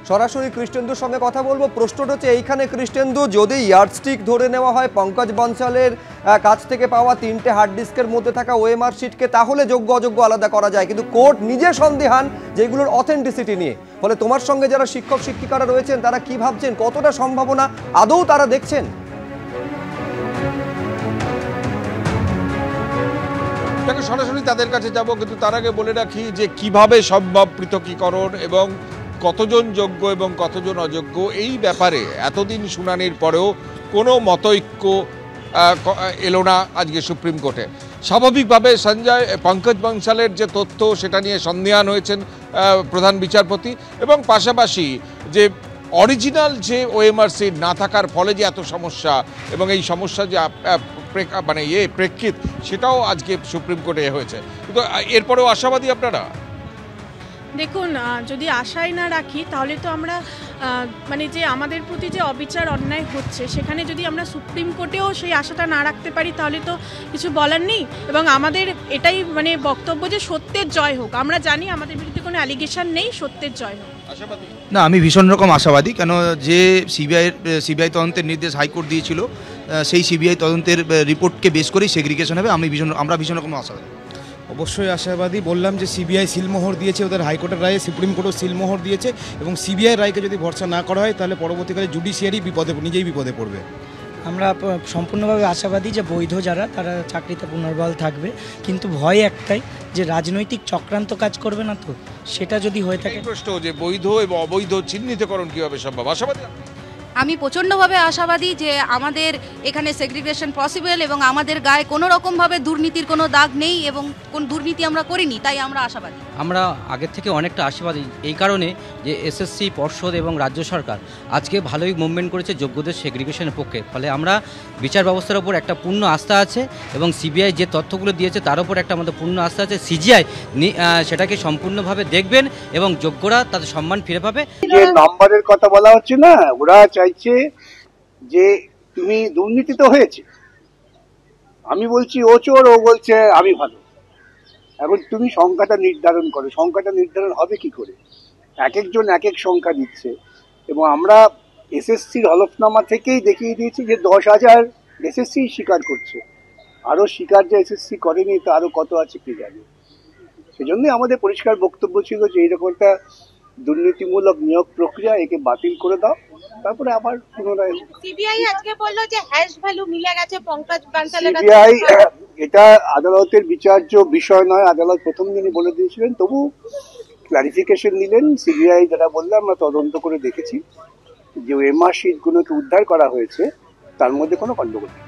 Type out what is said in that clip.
সরাসরি কৃষ্ণেন্দুর সঙ্গে কথা বলবো। প্রশ্নটা হচ্ছে এইখানে কৃষ্ণেন্দু, যদি ইয়ার্ডস্টিক ধরে নেওয়া হয় পঙ্কজ বনসালের কাছ থেকে পাওয়া 3টে হার্ড ডিস্কের মধ্যে থাকা ওএমআর শিটকে, তাহলে যোগ্য অযোগ্য আলাদা করা যায়, কিন্তু কোর্ট নিজে সন্দিহান যেগুলোর অথেন্টিসিটি নিয়ে। ফলে তোমার সঙ্গে যারা শিক্ষক শিক্ষিকারা রয়েছেন তারা কি ভাবছেন, কতটা সম্ভাবনা আদৌ তারা দেখছেন? সরাসরি তাদের কাছে যাব, কিন্তু তার আগে বলে রাখি যে কিভাবে সম্ভব পৃথকীকরণ এবং কতজন যোগ্য এবং কতজন অযোগ্য এই ব্যাপারে এতদিন শুনানির পরেও কোনো মতৈক্য এলো না আজকে সুপ্রিম কোর্টে। স্বাভাবিকভাবে সঞ্জয় পঙ্কজ বনসালের যে তথ্য সেটা নিয়ে সন্দিহান হয়েছেন প্রধান বিচারপতি, এবং পাশাপাশি যে অরিজিনাল যে ওএমআর সিট না থাকার ফলে যে এত সমস্যা এবং এই সমস্যা যে মানে প্রেক্ষিত, সেটাও আজকে সুপ্রিম কোর্টে হয়েছে। কিন্তু এরপরেও আশাবাদী আপনারা? দেখুন, যদি আশাই না রাখি তাহলে তো আমরা মানে যে আমাদের প্রতি যে অবিচার অন্যায় হচ্ছে সেখানে যদি আমরা সুপ্রিম কোর্টেও সেই আশাটা না রাখতে পারি তাহলে তো কিছু বলার নেই। এবং আমাদের এটাই মানে বক্তব্য যে সত্যের জয় হোক। আমরা জানি আমাদের বিরুদ্ধে কোনো অ্যালিগেশন নেই, সত্যের জয় হোক। না, আমি ভীষণ রকম আশাবাদী। কেন, যে সিবিআই তদন্তের নির্দেশ হাইকোর্ট দিয়েছিল, সেই সিবিআই তদন্তের রিপোর্টকে বেস করেই সেগ্রিগেশন হবে। আমরা ভীষণ রকম আশাবাদী। অবশ্যই আশাবাদী। বললাম যে সিবিআই সিলমোহর দিয়েছে, ওদের হাইকোর্টের রায়ে সুপ্রিম কোর্টও সিলমোহর দিয়েছে, এবং সিবিআই রায়কে যদি ভরসা না করা হয় তাহলে পরবর্তীকালে জুডিশিয়ারি নিজেই বিপদে পড়বে। আমরা সম্পূর্ণভাবে আশাবাদী যে বৈধ যারা তারা চাকরিতে পুনর্বহাল থাকবে, কিন্তু ভয় একটাই যে রাজনৈতিক চক্রান্ত কাজ করবে না তো, সেটা যদি হয়ে থাকে। প্রশ্ন যে বৈধ এবং অবৈধ চিহ্নিতকরণ কীভাবে সম্ভব? আশাবাদী? আমি প্রচণ্ডভাবে আশাবাদী যে আমাদের এখানে সেগ্রিগেশন পসিবল, এবং আমাদের গায়ে কোনো রকমভাবে দুর্নীতির কোনো দাগ নেই এবং কোন দুর্নীতি আমরা করিনি, তাই আমরা আশাবাদী। আমরা আগের থেকে অনেকটা আশাবাদী এই কারণে যে এসএসসি পর্ষদ এবং রাজ্য সরকার আজকে ভালোই মুভমেন্ট করেছে যোগ্যদের সেগ্রিগেশনের পক্ষে। ফলে আমরা বিচার ব্যবস্থার উপর একটা পূর্ণ আস্থা আছে, এবং সিবিআই যে তথ্যগুলো দিয়েছে তার উপর একটা আমাদের পূর্ণ আস্থা আছে। সিজিআই সেটাকে সম্পূর্ণভাবে দেখবেন এবং যোগ্যরা তাদের সম্মান ফিরে পাবে। যে নাম্বারের কথা বলা হচ্ছে না, ওরা চাইছে যে তুমি দুর্নীতি তো হয়েছে, আমি বলছি ও চোর, ও বলছে আমি ভালো। এখন তুমি সংখ্যাটা নির্ধারণ করো, সংখ্যাটা নির্ধারণ হবে কি করে? এক একজন এক এক সংখ্যা দিচ্ছে, এবং আমরা এসএসসির হলফনামা থেকেই দেখিয়ে দিয়েছি যে 10,000 এসএসসি স্বীকার করছে, আরো স্বীকার যে এসএসসি করেনি তা আরো কত আছে কে জানে। সেজন্যই আমাদের পরিষ্কার বক্তব্য ছিল যে এইরকম একটা দুর্নীতিমূলক নিয়োগ প্রক্রিয়া, একে বাতিল করে দাও, তারপরে আবার পুনরায়। সিবিআই আজকে বললো যে হ্যাশ ভ্যালু মিলে গেছে পঙ্কজ বনসালের কাছে। সিবিআই এটা আদালতের বিচার্য বিষয় নয়, আদালত প্রথম দিনই বলে দিয়েছিলেন, তবু ক্লারিফিকেশন দিলেন। সিবিআই যারা বললো আমরা তদন্ত করে দেখেছি যে ওএমআর শিটগুলোকে উদ্ধার করা হয়েছে, তার মধ্যে কোনো গন্ডগোল নেই।